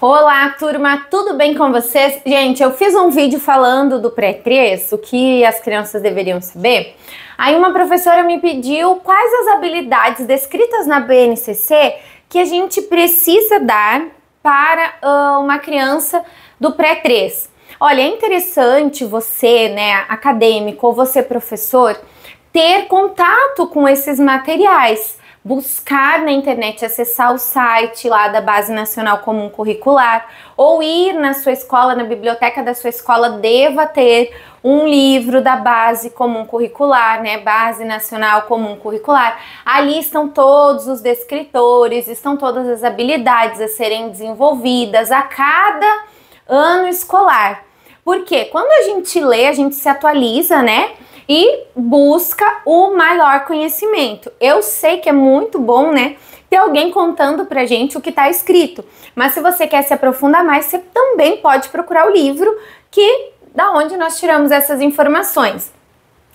Olá, turma, tudo bem com vocês? Gente, eu fiz um vídeo falando do pré-3, o que as crianças deveriam saber. Aí uma professora me pediu quais as habilidades descritas na BNCC que a gente precisa dar para uma criança do pré-3. Olha, é interessante você, né, acadêmico, ou você, professor, ter contato com esses materiais. Buscar na internet, acessar o site lá da Base Nacional Comum Curricular, ou ir na sua escola, na biblioteca da sua escola, deva ter um livro da Base Comum Curricular, né? Base Nacional Comum Curricular. Ali estão todos os descritores, estão todas as habilidades a serem desenvolvidas a cada ano escolar. Porque quando a gente lê, a gente se atualiza, né? E busca o maior conhecimento. Eu sei que é muito bom, né, ter alguém contando pra gente o que tá escrito, mas se você quer se aprofundar mais, você também pode procurar o livro da onde nós tiramos essas informações.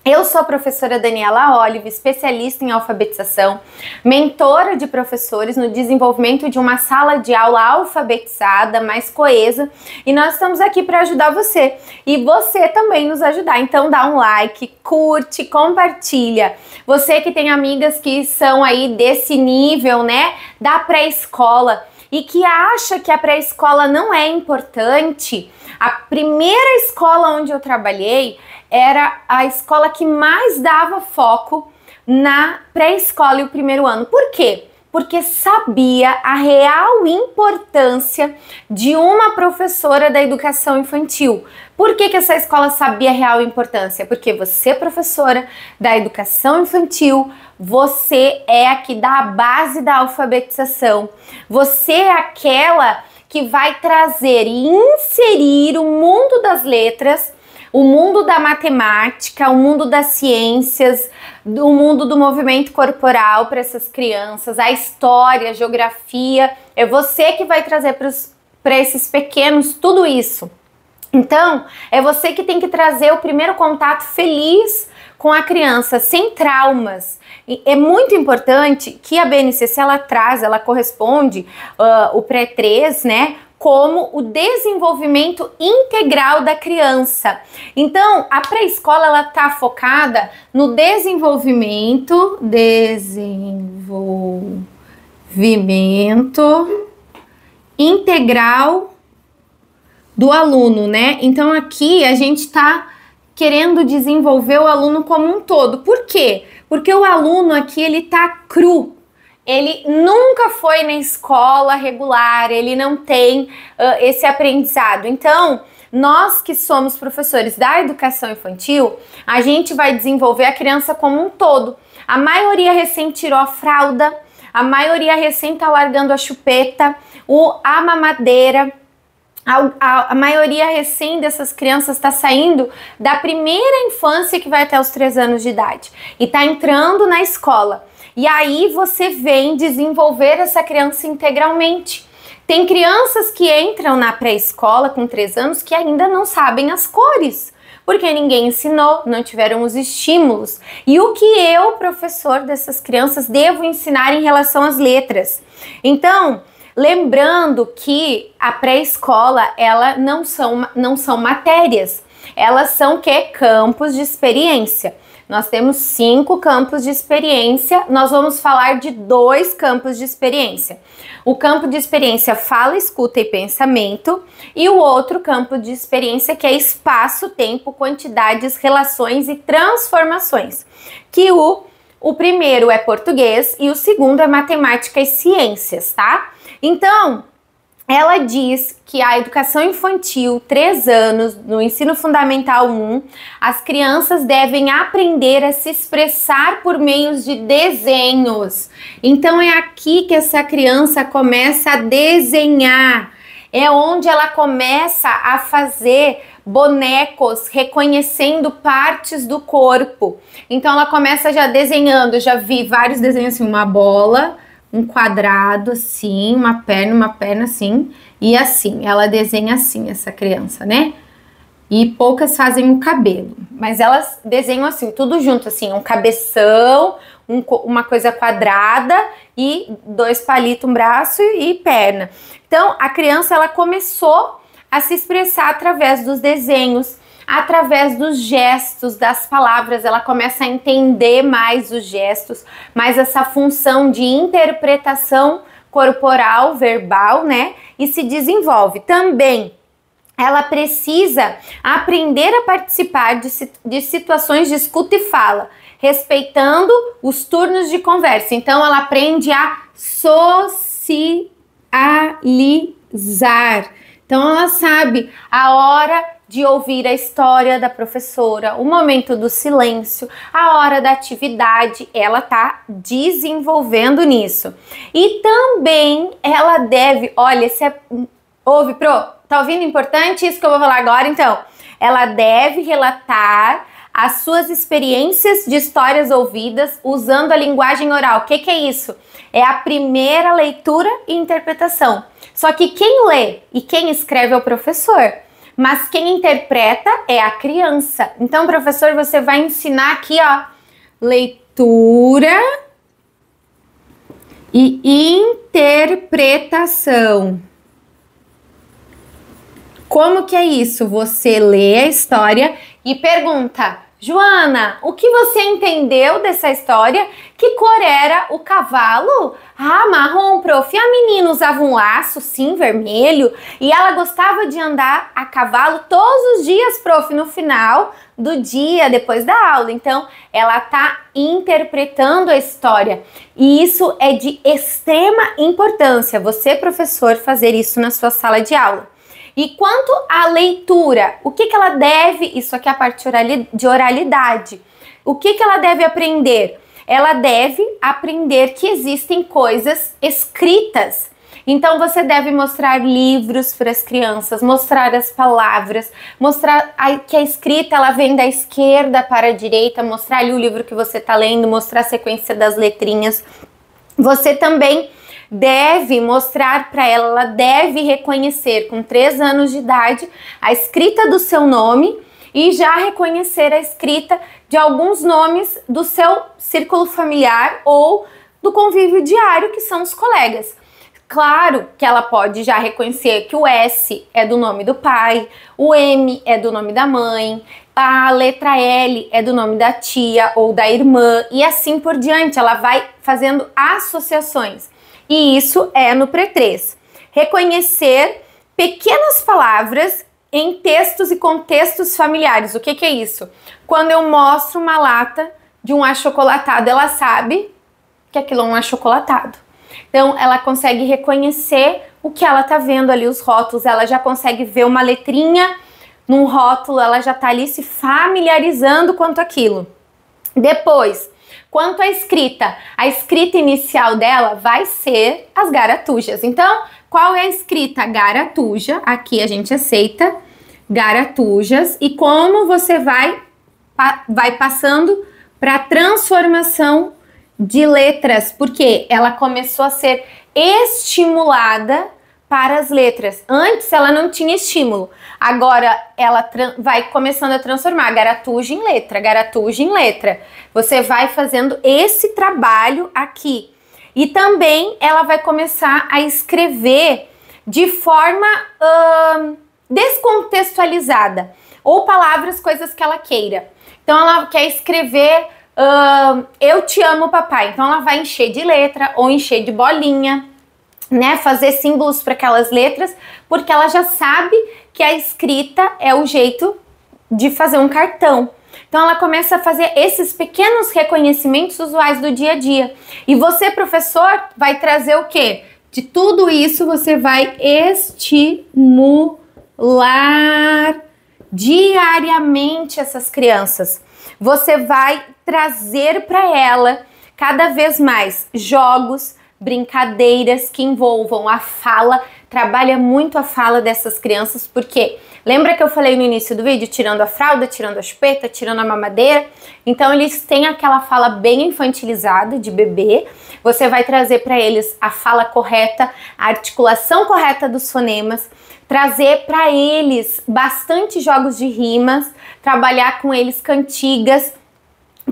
Eu sou a professora Daniela Olive, especialista em alfabetização, mentora de professores no desenvolvimento de uma sala de aula alfabetizada, mais coesa, e nós estamos aqui para ajudar você e você também nos ajudar. Então dá um like, curte, compartilha. Você que tem amigas que são aí desse nível, né, da pré-escola e que acha que a pré-escola não é importante, a primeira escola onde eu trabalhei era a escola que mais dava foco na pré-escola e o primeiro ano. Por quê? Porque sabia a real importância de uma professora da educação infantil. Por que essa escola sabia a real importância? Porque você, professora da educação infantil, você é a que dá a base da alfabetização. Você é aquela que vai trazer e inserir o mundo das letras, o mundo da matemática, o mundo das ciências, o mundo do movimento corporal para essas crianças, a história, a geografia. É você que vai trazer para esses pequenos tudo isso. Então, é você que tem que trazer o primeiro contato feliz com a criança, sem traumas. E é muito importante que a BNCC ela corresponde o pré-3, né, como o desenvolvimento integral da criança. Então, a pré-escola ela tá focada no desenvolvimento integral do aluno, né? Então, aqui a gente tá querendo desenvolver o aluno como um todo. Por quê? Porque o aluno aqui ele tá cru. Ele nunca foi na escola regular, ele não tem esse aprendizado. Então, nós que somos professores da educação infantil, a gente vai desenvolver a criança como um todo. A maioria recém tirou a fralda, a maioria recém tá largando a chupeta, a mamadeira. A maioria recém dessas crianças está saindo da primeira infância que vai até os 3 anos de idade e está entrando na escola. E aí você vem desenvolver essa criança integralmente. Tem crianças que entram na pré-escola com 3 anos que ainda não sabem as cores, porque ninguém ensinou, não tiveram os estímulos. E o que eu, professor dessas crianças, devo ensinar em relação às letras? Então, lembrando que a pré-escola, ela não são matérias, elas são campos de experiência. Nós temos 5 campos de experiência, nós vamos falar de 2 campos de experiência. O campo de experiência fala, escuta e pensamento, e o outro campo de experiência que é espaço, tempo, quantidades, relações e transformações. Que o primeiro é português e o segundo é matemática e ciências, tá? Então, ela diz que a educação infantil, 3 anos, no ensino fundamental 1, as crianças devem aprender a se expressar por meios de desenhos. Então, é aqui que essa criança começa a desenhar. É onde ela começa a fazer bonecos, reconhecendo partes do corpo. Então, ela começa já desenhando. Eu já vi vários desenhos assim, uma bola, um quadrado assim, uma perna assim, e assim, ela desenha assim, essa criança, né? E poucas fazem o cabelo, mas elas desenham assim, tudo junto, assim, um cabeção, uma coisa quadrada e 2 palitos, um braço e perna. Então, a criança, ela começou a se expressar através dos desenhos, através dos gestos, das palavras. Ela começa a entender mais os gestos, mais essa função de interpretação corporal, verbal, né? E se desenvolve. Também ela precisa aprender a participar de situações de escuta e fala, respeitando os turnos de conversa. Então, ela aprende a socializar. Então, ela sabe a hora de ouvir a história da professora, o momento do silêncio, a hora da atividade. Ela tá desenvolvendo nisso. E também ela deve, olha, ouve, Pro? Tá ouvindo? Importante isso que eu vou falar agora, então. Ela deve relatar as suas experiências de histórias ouvidas usando a linguagem oral. O que que é isso? É a primeira leitura e interpretação. Só que quem lê e quem escreve é o professor, mas quem interpreta é a criança. Então, professor, você vai ensinar aqui, ó, leitura e interpretação. Como que é isso? Você lê a história e pergunta: Joana, o que você entendeu dessa história? Que cor era o cavalo? Ah, marrom, prof. E a menina usava um laço, sim, vermelho. E ela gostava de andar a cavalo todos os dias, prof, no final do dia, depois da aula. Então, ela tá interpretando a história. E isso é de extrema importância, você, professor, fazer isso na sua sala de aula. E quanto à leitura, o que ela deve, isso aqui é a parte de oralidade, o que ela deve aprender? Ela deve aprender que existem coisas escritas. Então você deve mostrar livros para as crianças, mostrar as palavras, mostrar que a escrita ela vem da esquerda para a direita, mostrar ali o livro que você está lendo, mostrar a sequência das letrinhas. Você também deve mostrar para ela, ela deve reconhecer com 3 anos de idade a escrita do seu nome e já reconhecer a escrita de alguns nomes do seu círculo familiar ou do convívio diário, que são os colegas. Claro que ela pode já reconhecer que o S é do nome do pai, o M é do nome da mãe, a letra L é do nome da tia ou da irmã e assim por diante. Ela vai fazendo associações. E isso é no pré-3. Reconhecer pequenas palavras em textos e contextos familiares. O que que é isso? Quando eu mostro uma lata de um achocolatado, ela sabe que aquilo é um achocolatado. Então, ela consegue reconhecer o que ela tá vendo ali, os rótulos. Ela já consegue ver uma letrinha num rótulo, ela já tá ali se familiarizando quanto aquilo. Depois, quanto à escrita, a escrita inicial dela vai ser as garatujas. Então, qual é a escrita? Garatuja, aqui a gente aceita garatujas. E como você vai passando para a transformação de letras, porque ela começou a ser estimulada para as letras. Antes ela não tinha estímulo, agora ela vai começando a transformar garatuja em letra, garatuja em letra. Você vai fazendo esse trabalho aqui. E também ela vai começar a escrever de forma descontextualizada, ou palavras, coisas que ela queira. Então ela quer escrever eu te amo, papai. Então ela vai encher de letra ou encher de bolinha, né? Fazer símbolos para aquelas letras, porque ela já sabe que a escrita é o jeito de fazer um cartão. Então ela começa a fazer esses pequenos reconhecimentos usuais do dia a dia. E você, professor, vai trazer o quê? De tudo isso você vai estimular diariamente essas crianças. Você vai trazer para ela cada vez mais jogos, brincadeiras que envolvam a fala. Trabalha muito a fala dessas crianças, porque lembra que eu falei no início do vídeo, tirando a fralda, tirando a chupeta, tirando a mamadeira? Então eles têm aquela fala bem infantilizada de bebê. Você vai trazer para eles a fala correta, a articulação correta dos fonemas, trazer para eles bastante jogos de rimas, trabalhar com eles cantigas,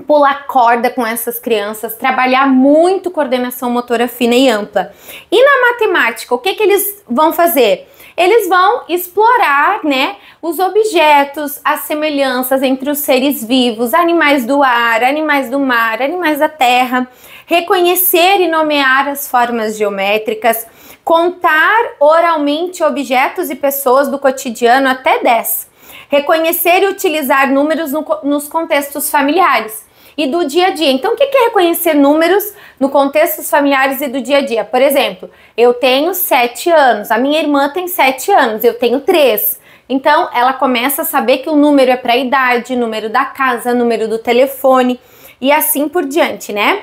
pular corda com essas crianças, trabalhar muito coordenação motora fina e ampla. E na matemática, o que eles vão fazer? Eles vão explorar, né, os objetos, as semelhanças entre os seres vivos, animais do ar, animais do mar, animais da terra, reconhecer e nomear as formas geométricas, contar oralmente objetos e pessoas do cotidiano até 10, reconhecer e utilizar números nos contextos familiares e do dia a dia. Então, o que é reconhecer números no contextos familiares e do dia a dia? Por exemplo, eu tenho 7 anos, a minha irmã tem 7 anos, eu tenho 3. Então, ela começa a saber que o número é para a idade, número da casa, número do telefone e assim por diante, né?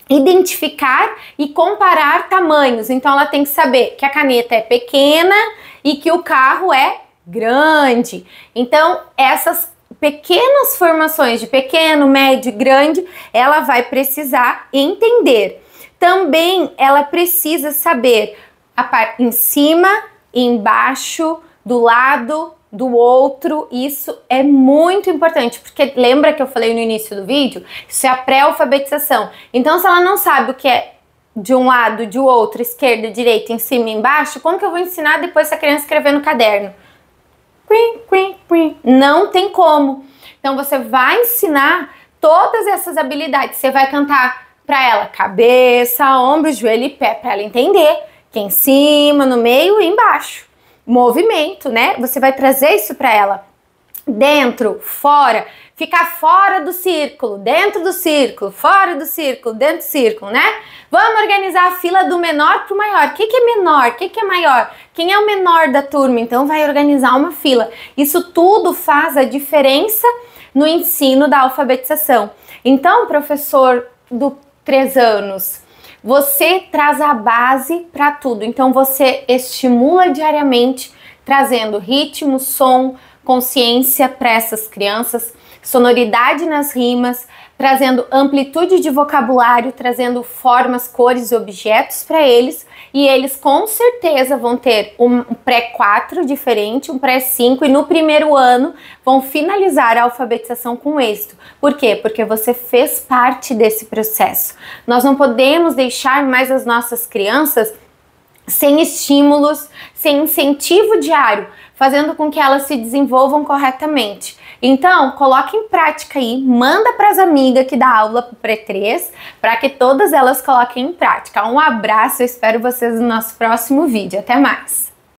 Identificar e comparar tamanhos. Então, ela tem que saber que a caneta é pequena e que o carro é grande. Então, essas pequenas formações de pequeno, médio e grande, ela vai precisar entender. Também ela precisa saber a parte em cima, embaixo, do lado, do outro. Isso é muito importante, porque lembra que eu falei no início do vídeo? Isso é a pré-alfabetização. Então, se ela não sabe o que é de um lado, de outro, esquerda, direita, em cima e embaixo, como que eu vou ensinar depois essa criança escrever no caderno? Não tem como. Então você vai ensinar todas essas habilidades. Você vai cantar para ela cabeça, ombro, joelho e pé, para ela entender que é em cima, no meio e embaixo. Movimento, né? Você vai trazer isso para ela. Dentro, fora, ficar fora do círculo, dentro do círculo, fora do círculo, dentro do círculo, né? Vamos organizar a fila do menor para o maior. O que é menor? O que é maior? Quem é o menor da turma? Então vai organizar uma fila. Isso tudo faz a diferença no ensino da alfabetização. Então, professor do 3 anos, você traz a base para tudo. Então você estimula diariamente, trazendo ritmo, som, consciência para essas crianças, sonoridade nas rimas, trazendo amplitude de vocabulário, trazendo formas, cores e objetos para eles, e eles com certeza vão ter um pré-4 diferente, um pré-5, e no primeiro ano vão finalizar a alfabetização com êxito. Por quê? Porque você fez parte desse processo. Nós não podemos deixar mais as nossas crianças sem estímulos, sem incentivo diário, fazendo com que elas se desenvolvam corretamente. Então, coloque em prática aí, manda para as amigas que dá aula para o Pré-3, para que todas elas coloquem em prática. Um abraço, eu espero vocês no nosso próximo vídeo. Até mais!